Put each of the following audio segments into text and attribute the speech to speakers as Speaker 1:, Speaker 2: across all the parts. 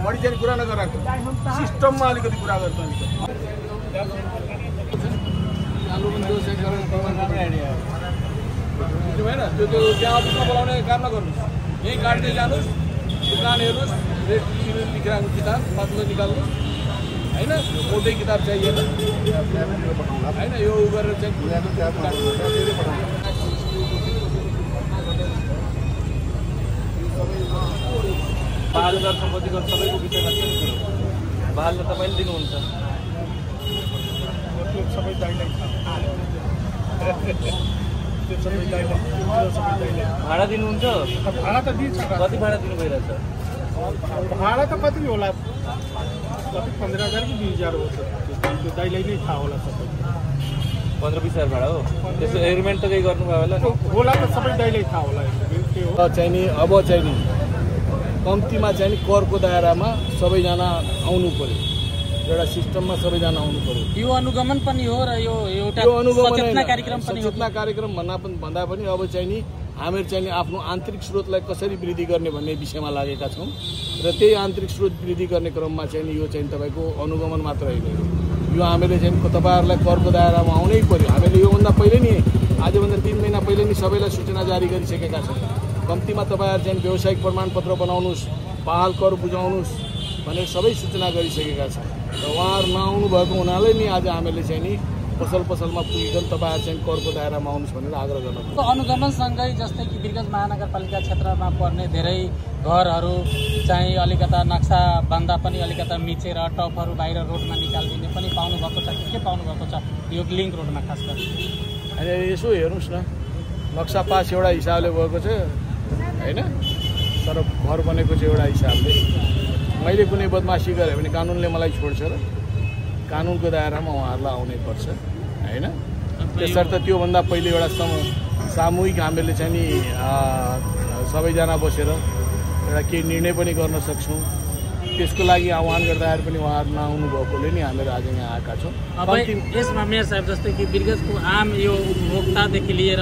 Speaker 1: बढी चाहिँ कुरा नगराको सिस्टममा अलिकति कुरा गर्छ आलु पनि दोष एक गरेर राम्रो आइडिया हो हैन त्यो त्यहाँ अफिसमा बोलाउने काम नगर्नुस् यही गाडीले जानुस् दुकान हेर्नुस् रेट लेखिरहेको किताब मतलब निकाल्नुस् हैन मोटै किताब चाहिएन हैन यो गरेर चाहिँ बालगर सम्पत्तिको सबैको विषयमा के छ बाल तपाईले दिनुहुन्छ त्यो सबै दाइलाई त्यो सबै दाइलाई भाडा दिनुहुन्छ भाडा त दिन्छ कति भाडा दिनु भइरहेछ भाडा त कति होला कति 15,000 कि 20,000 हो त्यो दाइलाई नै थाहा होला सबै 15-20,000 भाडा हो त्यसो एग्रिमेन्ट त केही गर्नुभयो होला त सबै दाइलाई थाहा होला के हो चाहिँ नि अब चाहिँ नि कम्तीमा चाहिँ नि करको दायरामा सबैजना आउनु पर्यो एउटा सिस्टममा सबैजना आउनु पर्यो
Speaker 2: यो अनुगमन पनि हो र यो एउटा सचेतना कार्यक्रम पनि हो
Speaker 1: सचेतना कार्यक्रम भन्दा पनि अब चाहिँ नि हामीहरू चाहिँ नि आफ्नो आन्तरिक स्रोतलाई कसरी वृद्धि गर्ने भन्ने विषयमा लागेका छौँ र त्यही आन्तरिक स्रोत वृद्धि गर्ने क्रममा चाहिँ नि यो चाहिँ तपाईको अनुगमन मात्र होइन यो हामीले चाहिँ तपाईहरुलाई करको दायरामा आउनै पर्यो हामीले योभन्दा पहिले नि आजभन्दा 3 महिना पहिले नि सबैलाई सूचना जारी गरिसकेका छौँ कम्तीमा तपाईहरु चाहिँ व्यावसायिक प्रमाणपत्र बनाउनुस् पहाल कर बुझाउनुस् भनेर सबै सूचना गरिसकेका छौँ र उहाँहरु नआउनु भएको हुनाले नि आज हामीले चाहिँ नि पसलमा पुगिकन तपाईहरु चाहिँ करको दायरामा आउनुस् भनेर आग्रह गर्नु
Speaker 2: अनुगमन सँगै जस्तै कि वीरगञ्ज महानगरपालिका क्षेत्रमा पर्ने धेरै घरहरू चाहिँ अलिकता नक्सा भन्दा पनि अलिकता मिचेर टपहरू बाहिर रोडमा निकाल्दिने पनि पाउनु भएको छ के पाउनु भएको छ यो लिङ्क रोडमा खास गरी
Speaker 1: अनि यसो हेर्नुस् न नक्सा पास एउटा हिसाबले भएको छ हैन तर घर बनेको चाहिँ एउटा हिसाबले मैले कुनै बदमाशी गरे भने कानुनले मलाई छोड्छ र कानुनको दायरामा उहाँहरुलाई आउनै पर्छ हैन त्यसर्थ त्यो भन्दा पहिले एउटा सामूहिक हामीले चाहिँ नि सबैजना बसेर एउटा के निर्णय पनि गर्न सक्छौं त्यसको लागि आह्वान गर्दाखेरि पनि उहाँहरु नआउनु भएकोले नि हामीले आज यहाँ आएका छौं
Speaker 2: अब यसमा मेयर साहब जस्तै कि वीरगञ्जको आम यो उपभोक्तादेखि लिएर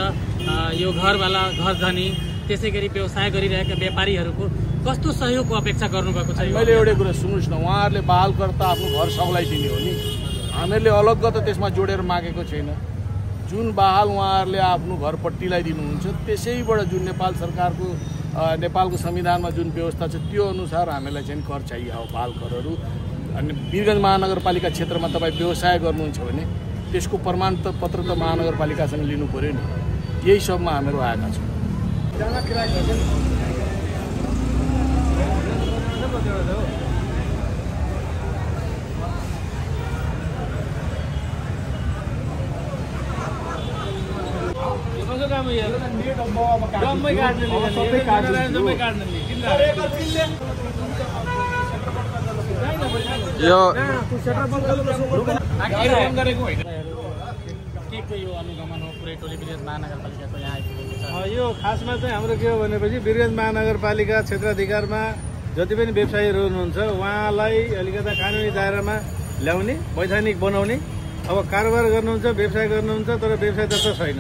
Speaker 2: यो घरवाला घर धनी त्यसैगरी व्यवसाय गरिरहेका व्यापारीहरूको कस्तो सहयोगको अपेक्षा गर्नुभएको छ
Speaker 1: मैले एउटा कुरा सुन्नुस् न उहाँहरुले बहाल गर्दा आफ्नो घर सबैलाई दिने हो नि हामीहरूले अलग त त्यसमा जोडेर मागेको छैन जुन बहाल उहाँहरुले आफ्नो घरपट्टिलाई दिनुहुन्छ त्यसैबाट जुन नेपाल सरकारको नेपालको संविधानमा जुन व्यवस्था छ त्यो अनुसार हामीलाई चाहिँ कर चाहिए हो बहाल करहरू अनि वीरगञ्ज महानगरपालिका क्षेत्रमा तपाई व्यवसाय गर्नुहुन्छ भने त्यसको प्रमाणपत्र त महानगरपालिकासँग लिनु पर्यो नि यही सबमा हामीहरू आएका छौँ
Speaker 2: यो अनुगमन हो पुरै टोली वीरगञ्ज महानगरपालिकाको यहाँ आइपुगेको छ
Speaker 3: यो खासमा चाहिँ हाम्रो के हो भनेपछि वीरगञ्ज महानगरपालिका क्षेत्राधिकारमा जति पनि व्यवसायीहरू हुनुहुन्छ उहाँलाई अलिकता कानुनी दायरामा ल्याउने वैधानिक बनाउने अब कारोबार गर्नुहुन्छ व्यवसाय गर्नुहुन्छ तर व्यवसाय दर्ता छैन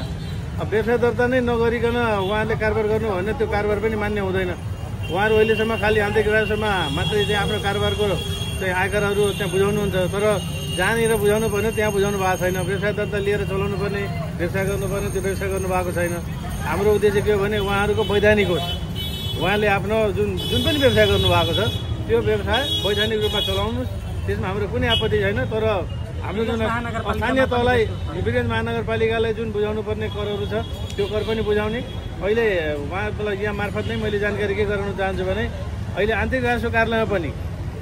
Speaker 3: अब व्यवसाय दर्ता नै नगरिकन उहाँले कारोबार गर्नु भने त्यो कारोबार पनि मान्य हुँदैन उहाँहरू अहिलेसम्म खालि आन्तरिक राजस्वमा मात्रै चाहिँ आफ्नो कारोबारको चाहिँ आयकरहरू त्यहाँ बुझाउनुहुन्छ तर जहाँनिर बुझाउनु पर्ने त्यहाँ बुझाउनु भएको छैन व्यवसाय दर्ता लिएर चलाउनु पर्ने व्यवसाय गर्नुपर्ने त्यो व्यवसाय गर्नु भएको छैन हाम्रो उद्देश्य के हो भने उहाँहरूको वैधानिक होस् उहाँले आफ्नो जुन पनि व्यवसाय गर्नु भएको छ त्यो व्यवसाय वैधानिक रूपमा चलाउनुहोस् त्यसमा हाम्रो कुनै आपत्ति छैन तर हाम्रो जुन स्थानीय तहलाई वीरगञ्ज महानगरपालिकालाई जुन बुझाउनु पर्ने करहरू छ त्यो कर पनि बुझाउने अहिले उहाँलाई यहाँ मार्फत नै मैले जानकारी के गराउन चाहन्छु भने अहिले आन्तरिक राजस्व कार्यालयमा पनि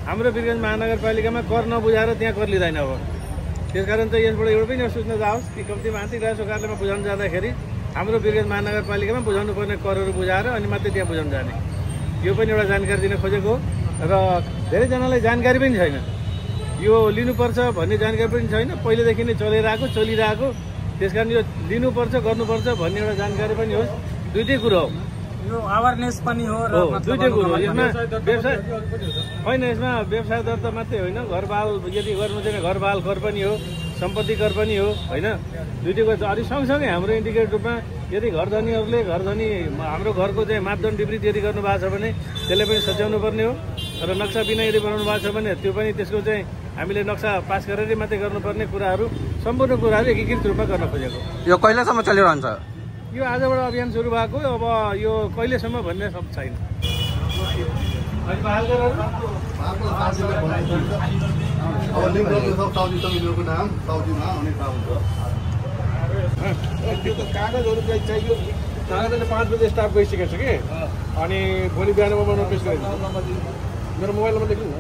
Speaker 3: हाम्रो वीरगञ्ज महानगरपालिकामा कर नबुझाएर त्यहाँ कर लिँदैन अब त्यसकारण चाहिँ यसबाट एउटा पनि सूचना जाओस् कि कम्तीमा आन्तरिक राजस्व कार्यालयमा बुझाउन जाँदाखेरि हाम्रो वीरगञ्ज महानगरपालिकामा बुझाउनु पर्ने करहरू बुझाएर अनि मात्रै त्यहाँ बुझाउन जाने यो पनि एउटा जानकारी दिन खोजेको र धेरैजनालाई जानकारी पनि छैन यो लिनुपर्छ भन्ने जानकारी पनि छैन पहिलेदेखि नै चलिरहेको त्यसकारण यो लिनुपर्छ गर्नुपर्छ भन्ने एउटा जानकारी पनि होस् दुईटै कुरो हो
Speaker 2: यो अवेरनेस पनि हो र
Speaker 3: दुईटै कुरो हो यसमा व्यवसाय होइन यसमा व्यवसाय दर्ता मात्रै होइन घरबाल यदि गर्नु चाहिँ घरबाल कर पनि हो सम्पत्ति कर पनि हो होइन दुईटै कुरो अलि सँगसँगै हाम्रो इन्डिकेट रूपमा यदि घरधनीहरूले हाम्रो घरको चाहिँ मापदण्ड विपरीत यदि गर्नु भएको छ भने त्यसले पनि सच्याउनु पर्ने हो र र नक्सा बिना यदि बनाउनु भएको छ भने त्यो पनि त्यसको चाहिँ हामीले नक्सा पास गरेरै मात्रै गर्नुपर्ने कुराहरू सम्पूर्ण कुराहरू एकीकृत रूपमा गर्न खोजेको।
Speaker 4: यो कहिलेसम्म चलिरहन्छ?
Speaker 3: यो आजबाट अभियान सुरु भएको, अब यो कहिलेसम्म भन्ने सब छैन।
Speaker 5: त्यो त कागजहरू चाहियो। कागजले 5 बजे स्टाफ गइसकेको छ कि, अनि भोलि बिहान म बनाउनु पेस गरिदिन्छु। मेरो मोबाइलमा लेख्नु न।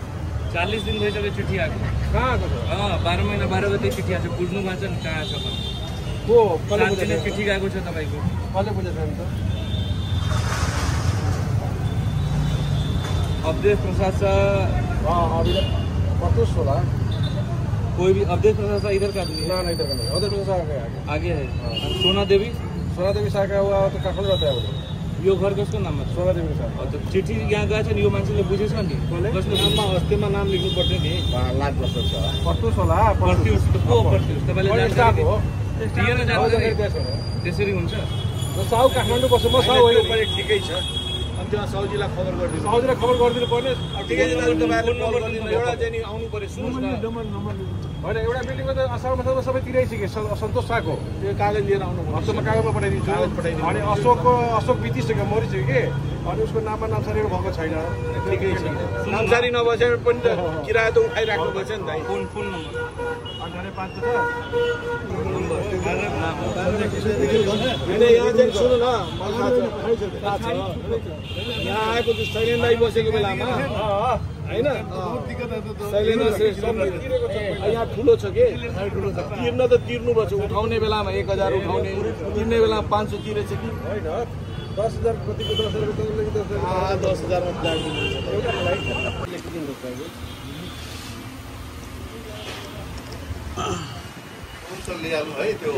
Speaker 6: 40 दिन भइसक्यो चिठी आएको।
Speaker 5: कहाँ आएको छ?
Speaker 6: 12 महिना 12 गते चिठी आएको छ। बुझ्नु भएको छ नि कहाँ छ?
Speaker 5: को
Speaker 6: शान्तिले चिठी गएको छ तपाईँको।
Speaker 5: कहिले बुझेको छैन त?
Speaker 6: अवधेश प्रसाद
Speaker 5: अभी 16
Speaker 6: कोई भी अवधेश प्रसाद इधर का भी
Speaker 5: ना इधर का नहीं, उधर प्रसाद
Speaker 6: आगे है। सोना देवी
Speaker 5: शाखा हुआ तो काठमाडौँ रहता है वो।
Speaker 6: यो घर कसको नाममा छ?
Speaker 5: सोना देवी के साथ।
Speaker 6: त चिठी यहाँ गएछ नि, यो मान्छेले बुझेछ नि कसको नाममा अस्तिमा नाम लेख्नु पर्थ्यो नि।
Speaker 5: लाख वर्ष छ। 16
Speaker 6: पर्ट्युस त को पर्ट्युस तपाईँले
Speaker 5: स्टाफ हो।
Speaker 6: दिएन जानकारी त्यसरी हुन्छ?
Speaker 5: साउ काठमाडौँ बस्छ, म साउ होइन।
Speaker 1: ठिकै छ। अनि त्यहाँ साउजीलाई खबर गरिदिनु।
Speaker 5: साउजीलाई खबर गरिदिनु पर्ने।
Speaker 1: ठिकै छ दाजु, तपाईँहरूले कल गरिदिनु। एउटा चाहिँ नि आउनु पर्यो। सुन्नुहोस् न,
Speaker 5: होइन, एउटा मिटिङमा त असारमा सबै तिराइसके। सन्तोष शाहको
Speaker 1: त्यो कागज लिएर आउनु पर्यो।
Speaker 5: हप्तामा कागजमा पठाइदिन्छु। अनि अशोक बितिसक्यो, मरिसक्यो कि, अनि उसको नाममा नामसारी भएको छैन।
Speaker 1: ठिकै छ। नामसारी नबसे पनि त किराया त उठाइराख्नु पर्छ नि दाइ।
Speaker 6: फोन नम्बर
Speaker 5: 98
Speaker 1: होइन, यहाँ चाहिँ सुन्नु न, मलाई थाहा छ। यहाँ आएको त्यो शैलेन्द्र दाइ बसेको बेलामा होइन, शैलेन्द्र श्रेष्ठ यहाँ ठुलो छ कि, तिर्न त तिर्नुपर्छ। उठाउने बेलामा 1000 उठाउने, तिर्ने बेलामा 500 तिरेछ कि
Speaker 5: होइन। 10,000 कतिको 10,000
Speaker 1: 10,000 मा फ्ल्याट
Speaker 7: लिइहाल्नु है। त्यो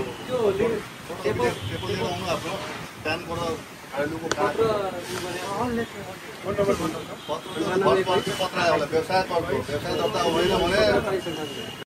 Speaker 7: आफ्नो त्यहाँबाट आलुको पत्र व्यवसाय दर्ता होइन भने